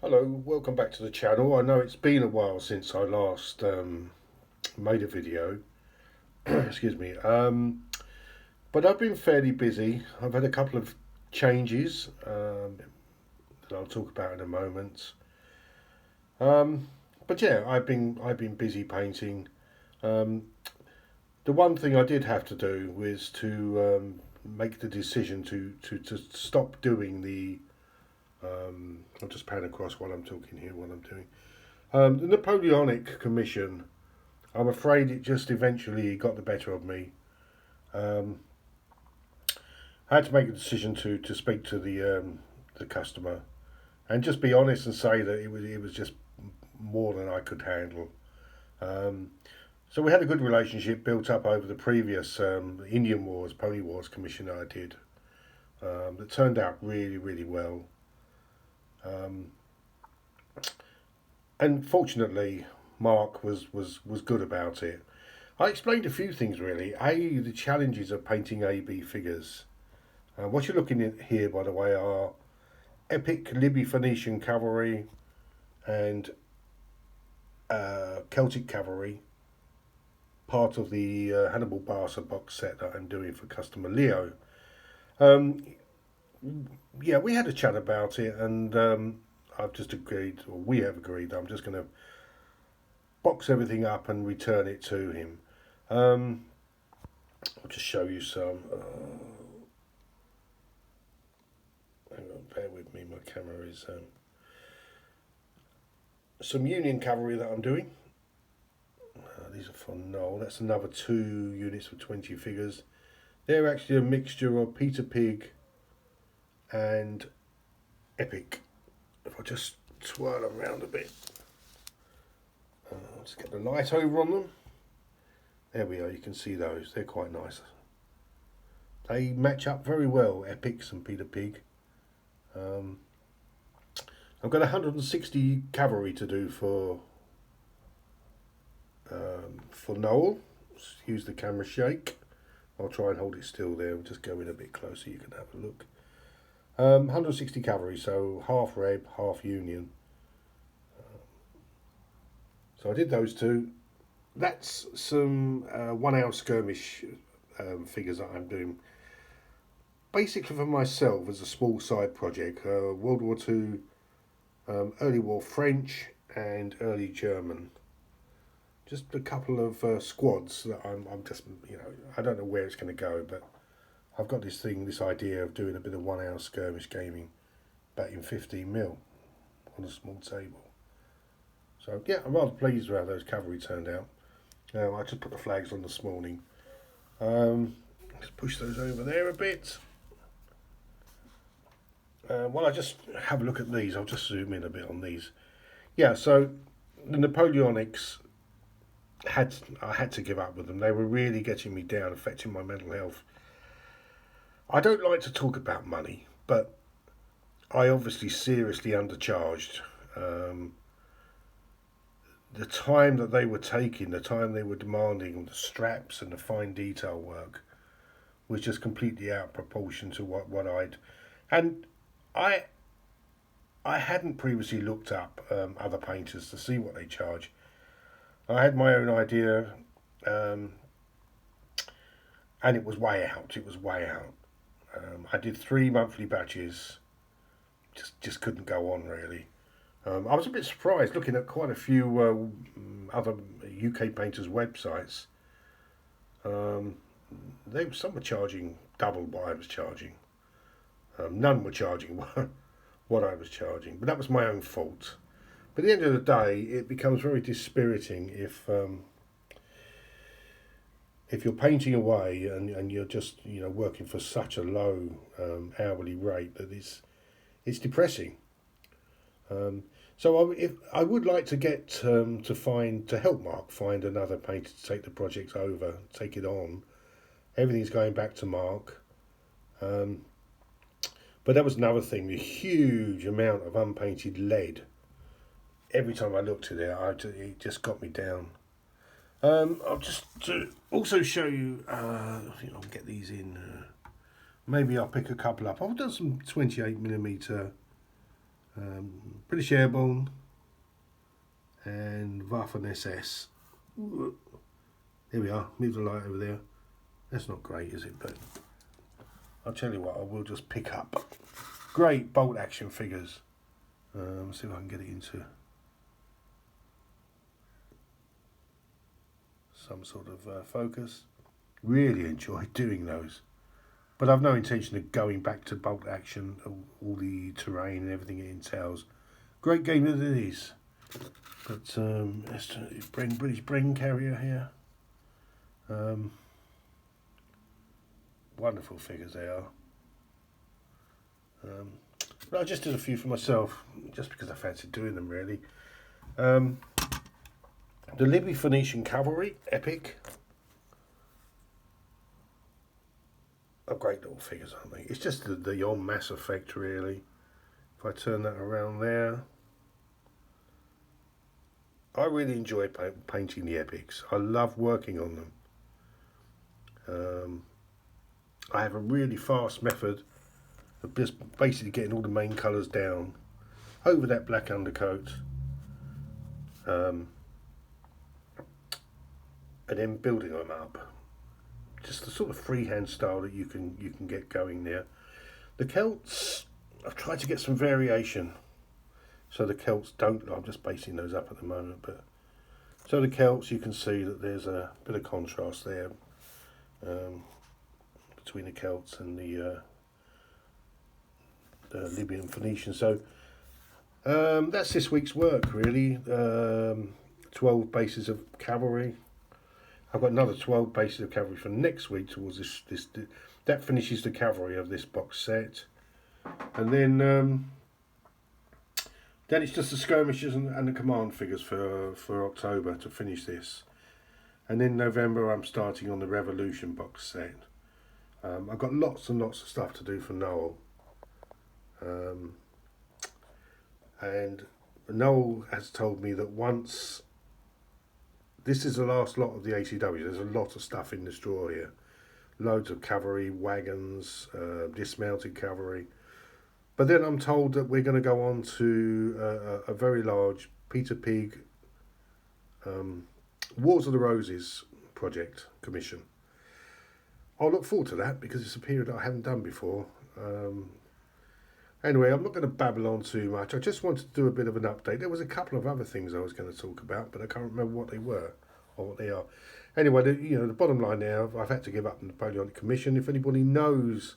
Hello, welcome back to the channel. I know it's been a while since I last made a video. Excuse me. But I've been fairly busy. I've had a couple of changes that I'll talk about in a moment. Um, but yeah, I've been busy painting. Um, the one thing I did have to do was to make the decision to stop doing the. I'll just pan across while I'm talking here. What I'm doing. The Napoleonic Commission, I'm afraid it just eventually got the better of me. Um, I had to make a decision to speak to the customer and just be honest and say that it was just more than I could handle. Um, so we had a good relationship built up over the previous Indian Wars, Pony Wars commission I did. That turned out really well. Um, and fortunately, Mark was good about it. I explained a few things really. The challenges of painting AB figures. What you're looking at here, by the way, are epic Libby Phoenician cavalry and Celtic cavalry, part of the Hannibal Barca box set that I'm doing for customer Leo. Um, yeah, we had a chat about it, and I've just agreed, or we have agreed, that I'm just going to box everything up and return it to him. I'll just show you some. Hang on, bear with me. My camera is some Union cavalry that I'm doing. These are for Noel. That's another 2 units for 20 figures. They're actually a mixture of Peter Pig and Epic. If I just twirl them around a bit, let's get the light over on them. There we are. You can see those. They're quite nice. They match up very well, Epics and Peter Pig. I've got 160 cavalry to do for Noel. Use the camera shake. I'll try and hold it still there. We'll just go in a bit closer. You can have a look. 160 cavalry, so half Reb, half Union. So I did those two. That's some 1 hour skirmish figures that I'm doing. Basically for myself as a small side project. World War Two, early war French and early German. Just a couple of squads that I'm just, I don't know where it's going to go, but I've got this idea of doing a bit of 1 hour skirmish gaming, but in 15mm on a small table. So yeah, I'm rather pleased with how those cavalry turned out. I just put the flags on this morning. Let's push those over there a bit. While I just have a look at these, I'll just zoom in a bit on these. Yeah, so the Napoleonics, I had to give up with them. They were really getting me down, affecting my mental health. I don't like to talk about money, but I obviously seriously undercharged. The time that they were taking, the time they were demanding, the straps and the fine detail work was just completely out of proportion to what I'd. And I hadn't previously looked up other painters to see what they charge. I had my own idea, and it was way out. It was way out. I did 3 monthly batches. Just couldn't go on really. I was a bit surprised looking at quite a few other UK painters' websites. Some were charging double what I was charging. None were charging what I was charging, but that was my own fault. But at the end of the day, it becomes very dispiriting if you're painting away and you're just working for such a low hourly rate that it's depressing. So I would like to get to help Mark find another painter to take the project over, take it on. Everything's going back to Mark. But that was another thing, the huge amount of unpainted lead. Every time I looked at it, it just got me down. I'll just also show you, I think I'll get these in. Maybe I'll pick a couple up. I've done some 28mm British Airborne and Waffen SS. Here we are, move the light over there. That's not great, is it? But I'll tell you what, I will just pick up. Great bolt action figures. See if I can get it into some sort of focus. Really enjoy doing those. But I've no intention of going back to bolt action, all the terrain and everything it entails. Great game that it is. But let's bring British Brain Carrier here. Wonderful figures they are. But I just did a few for myself, just because I fancied doing them really. The Libby Phoenician Cavalry, epic. Oh, great little figures, aren't they? It's just the en masse effect really. If I turn that around there. I really enjoy painting the epics. I love working on them. I have a really fast method of just basically getting all the main colours down over that black undercoat, and then building them up. Just the sort of freehand style that you can get going there. The Celts, I've tried to get some variation, so the Celts don't. I'm just basing those up at the moment, but so the Celts, you can see that there's a bit of contrast there between the Celts and the Libyan Phoenician. So that's this week's work really. 12 bases of cavalry. I've got another 12 bases of cavalry for next week towards this that finishes the cavalry of this box set. And then it's just the skirmishers and the command figures for October to finish this. And in November I'm starting on the Revolution box set. I've got lots and lots of stuff to do for Noel. And Noel has told me that once this is the last lot of the ACW, there's a lot of stuff in this drawer here. Loads of cavalry, wagons, dismounted cavalry. But then I'm told that we're going to go on to a very large Peter Pig Wars of the Roses project commission. I'll look forward to that because it's a period that I haven't done before. Anyway, I'm not going to babble on too much. I just wanted to do a bit of an update. There was a couple of other things I was going to talk about, but I can't remember what they were or what they are. Anyway, the bottom line now, I've had to give up the Napoleonic commission. If anybody knows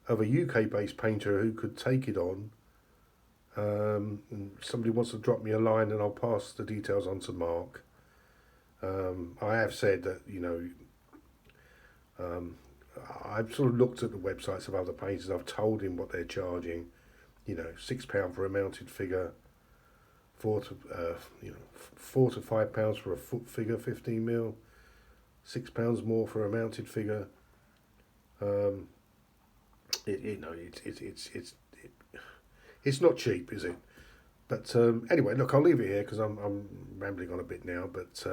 of a UK-based painter who could take it on, and somebody wants to drop me a line, and I'll pass the details on to Mark. I have said that, I've sort of looked at the websites of other painters. I've told him what they're charging. £6 for a mounted figure, £4 to £5 for a foot figure, 15mm, £6 more for a mounted figure. It's not cheap, is it? But anyway, look, I'll leave it here because I'm rambling on a bit now. But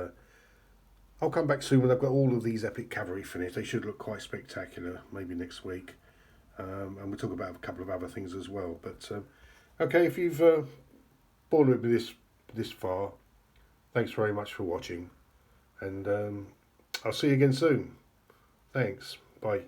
I'll come back soon when I've got all of these epic cavalry finished. They should look quite spectacular, maybe next week. And we'll talk about a couple of other things as well. But okay, if you've borne with me this far, thanks very much for watching. And I'll see you again soon. Thanks. Bye.